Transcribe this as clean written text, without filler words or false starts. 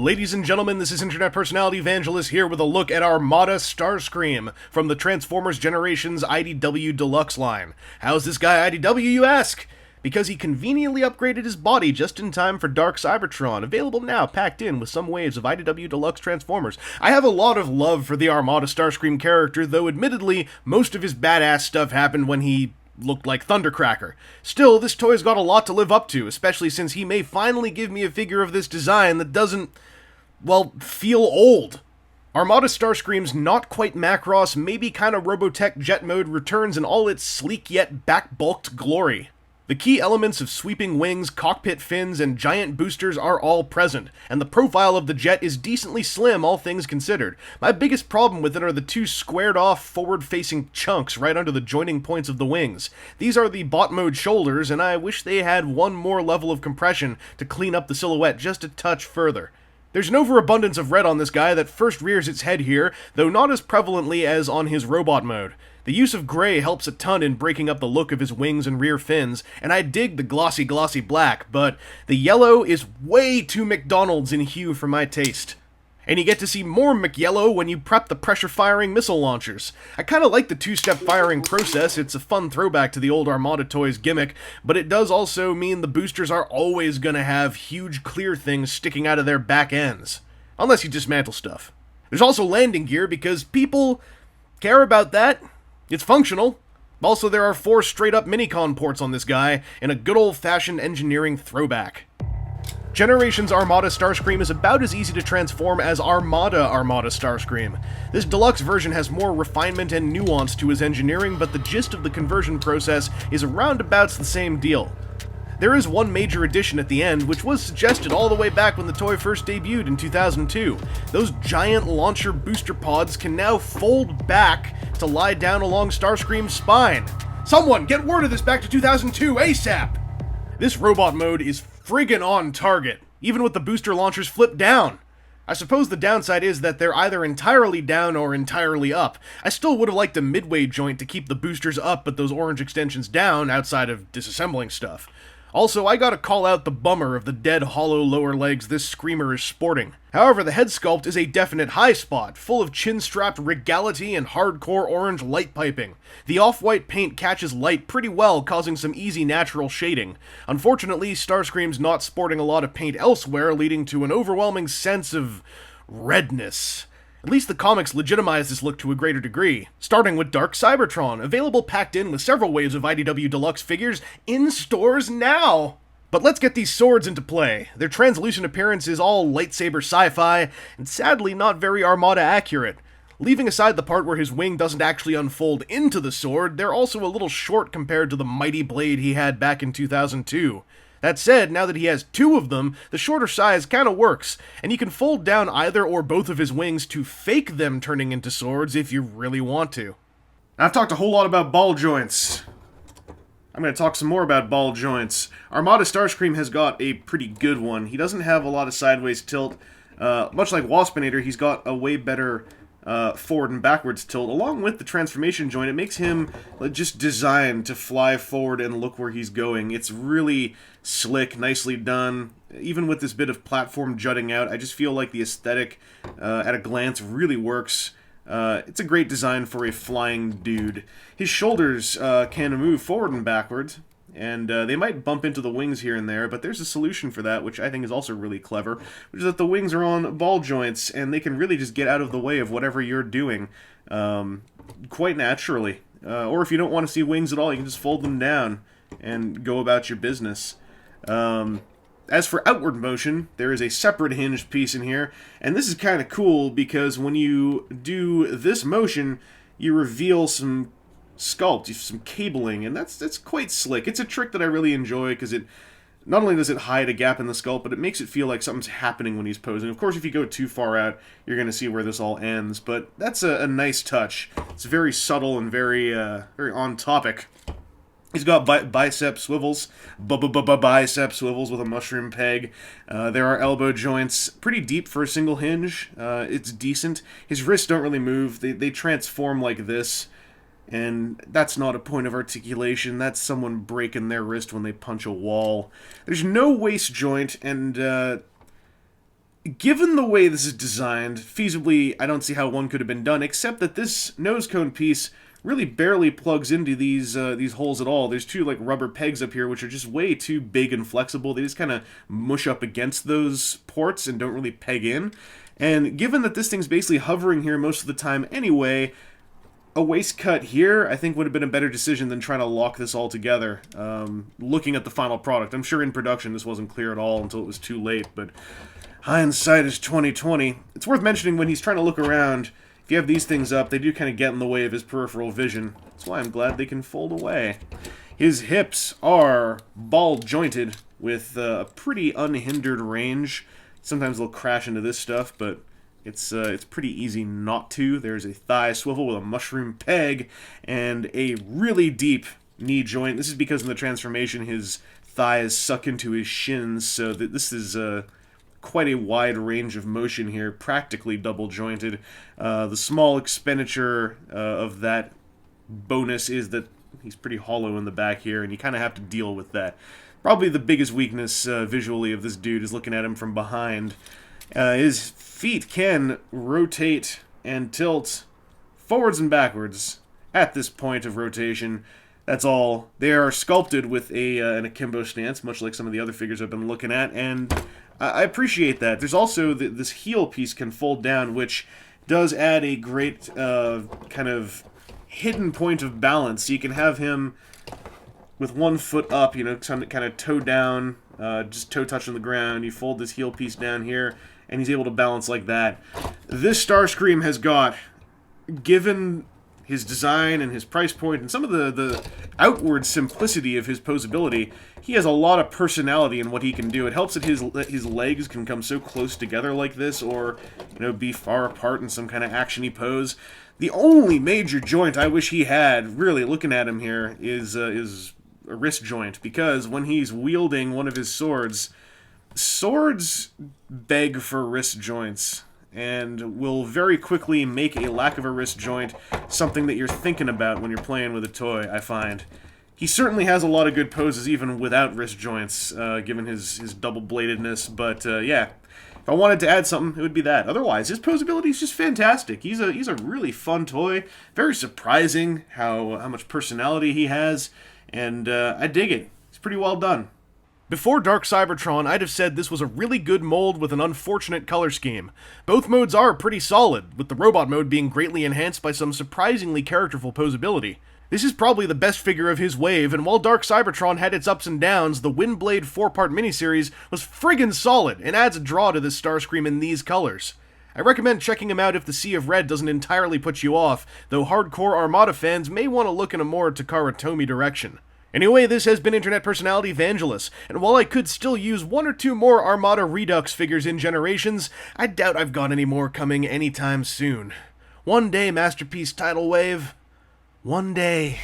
Ladies and gentlemen, this is internet personality Vangelus here with a look at Armada Starscream from the Transformers Generations IDW Deluxe line. How's this guy IDW, you ask? Because he conveniently upgraded his body just in time for Dark Cybertron, available now packed in with some waves of IDW Deluxe Transformers. I have a lot of love for the Armada Starscream character, though admittedly, most of his badass stuff happened when he looked like Thundercracker. Still, this toy's got a lot to live up to, especially since he may finally give me a figure of this design that doesn't, well, feel old. Armada Starscream's not quite Macross, maybe kinda Robotech jet mode returns in all its sleek yet back-bulked glory. The key elements of sweeping wings, cockpit fins, and giant boosters are all present, and the profile of the jet is decently slim, all things considered. My biggest problem with it are the two squared-off, forward-facing chunks right under the joining points of the wings. These are the bot-mode shoulders, and I wish they had one more level of compression to clean up the silhouette just a touch further. There's an overabundance of red on this guy that first rears its head here, though not as prevalently as on his robot mode. The use of gray helps a ton in breaking up the look of his wings and rear fins, and I dig the glossy black, but the yellow is way too McDonald's in hue for my taste. And you get to see more McYellow when you prep the pressure-firing missile launchers. I kinda like the two-step firing process, it's a fun throwback to the old Armada toys gimmick, but it does also mean the boosters are always gonna have huge clear things sticking out of their back ends. Unless you dismantle stuff. There's also landing gear because people care about that. It's functional. Also, there are 4 straight-up Minicon ports on this guy, in a good old-fashioned engineering throwback. Generations Armada Starscream is about as easy to transform as Armada Starscream. This deluxe version has more refinement and nuance to his engineering, but the gist of the conversion process is roundabouts the same deal. There is one major addition at the end, which was suggested all the way back when the toy first debuted in 2002. Those giant launcher booster pods can now fold back to lie down along Starscream's spine. Someone, get word of this back to 2002 ASAP! This robot mode is friggin' on target, even with the booster launchers flipped down. I suppose the downside is that they're either entirely down or entirely up. I still would have liked a midway joint to keep the boosters up but those orange extensions down outside of disassembling stuff. Also, I gotta call out the bummer of the dead hollow lower legs this Screamer is sporting. However, the head sculpt is a definite high spot, full of chin-strapped regality and hardcore orange light piping. The off-white paint catches light pretty well, causing some easy natural shading. Unfortunately, Starscream's not sporting a lot of paint elsewhere, leading to an overwhelming sense of redness. At least the comics legitimize this look to a greater degree, starting with Dark Cybertron, available packed in with several waves of IDW Deluxe figures in stores now! But let's get these swords into play. Their translucent appearance is all lightsaber sci-fi, and sadly not very Armada accurate. Leaving aside the part where his wing doesn't actually unfold into the sword, they're also a little short compared to the mighty blade he had back in 2002. That said, now that he has 2 of them, the shorter size kinda works, and you can fold down either or both of his wings to fake them turning into swords if you really want to. I've talked a whole lot about ball joints. I'm gonna talk some more about ball joints. Armada Starscream has got a pretty good one. He doesn't have a lot of sideways tilt. Much like Waspinator, he's got a way better forward and backwards tilt. Along with the transformation joint, it makes him just designed to fly forward and look where he's going. It's really slick, nicely done. Even with this bit of platform jutting out, I just feel like the aesthetic at a glance really works. It's a great design for a flying dude. His shoulders can move forward and backwards, and they might bump into the wings here and there, but there's a solution for that, which I think is also really clever, which is that the wings are on ball joints, and they can really just get out of the way of whatever you're doing quite naturally. Or if you don't want to see wings at all, you can just fold them down and go about your business. As for outward motion, there is a separate hinged piece in here, and this is kind of cool because when you do this motion, you reveal some sculpt, some cabling, and that's quite slick. It's a trick that I really enjoy because it not only does it hide a gap in the sculpt, but it makes it feel like something's happening when he's posing. Of course, if you go too far out, you're going to see where this all ends, but that's a nice touch. It's very subtle and very on topic. He's got bicep swivels, bicep swivels with a mushroom peg. There are elbow joints, pretty deep for a single hinge. It's decent. His wrists don't really move. They transform like this, and that's not a point of articulation. That's someone breaking their wrist when they punch a wall. There's no waist joint, and Given the way this is designed, feasibly, I don't see how one could have been done, except that this nose cone piece really barely plugs into these holes at all. There's two like rubber pegs up here, which are just way too big and flexible. They just kind of mush up against those ports and don't really peg in. And given that this thing's basically hovering here most of the time anyway, a waist cut here, I think, would have been a better decision than trying to lock this all together. Looking at the final product, I'm sure in production this wasn't clear at all until it was too late, but hindsight is 20/20. It's worth mentioning when he's trying to look around, if you have these things up, they do kind of get in the way of his peripheral vision. That's why I'm glad they can fold away. His hips are ball-jointed with a pretty unhindered range. Sometimes they'll crash into this stuff, but it's pretty easy not to. There's a thigh swivel with a mushroom peg and a really deep knee joint. This is because in the transformation his thighs suck into his shins, so that this is quite a wide range of motion here, practically double jointed. The small expenditure of that bonus is that he's pretty hollow in the back here, and you kind of have to deal with that. Probably the biggest weakness visually of this dude is looking at him from behind. His feet can rotate and tilt forwards and backwards at this point of rotation. That's all. They are sculpted with an akimbo stance, much like some of the other figures I've been looking at, and I appreciate that. There's also this heel piece can fold down, which does add a great kind of hidden point of balance. So you can have him with one foot up, you know, kind of toe down, just toe touching the ground. You fold this heel piece down here, and he's able to balance like that. This Starscream has got, given his design and his price point and some of the outward simplicity of his posability, he has a lot of personality in what he can do. It helps that his legs can come so close together like this, or, you know, be far apart in some kind of actiony pose. The only major joint I wish he had, really looking at him here, is a wrist joint, because when he's wielding one of his swords beg for wrist joints, and will very quickly make a lack of a wrist joint something that you're thinking about when you're playing with a toy, I find. He certainly has a lot of good poses even without wrist joints, given his double-bladedness, but yeah, if I wanted to add something, it would be that. Otherwise, his posability is just fantastic. He's a really fun toy, very surprising how much personality he has, and I dig it. It's pretty well done. Before Dark Cybertron, I'd have said this was a really good mold with an unfortunate color scheme. Both modes are pretty solid, with the robot mode being greatly enhanced by some surprisingly characterful posability. This is probably the best figure of his wave, and while Dark Cybertron had its ups and downs, the Windblade 4-part miniseries was friggin' solid and adds a draw to this Starscream in these colors. I recommend checking him out if the Sea of Red doesn't entirely put you off, though hardcore Armada fans may want to look in a more Takara Tomy direction. Anyway, this has been Internet Personality Vangelus, and while I could still use one or two more Armada Redux figures in Generations, I doubt I've got any more coming anytime soon. One day, Masterpiece Tidal Wave. One day.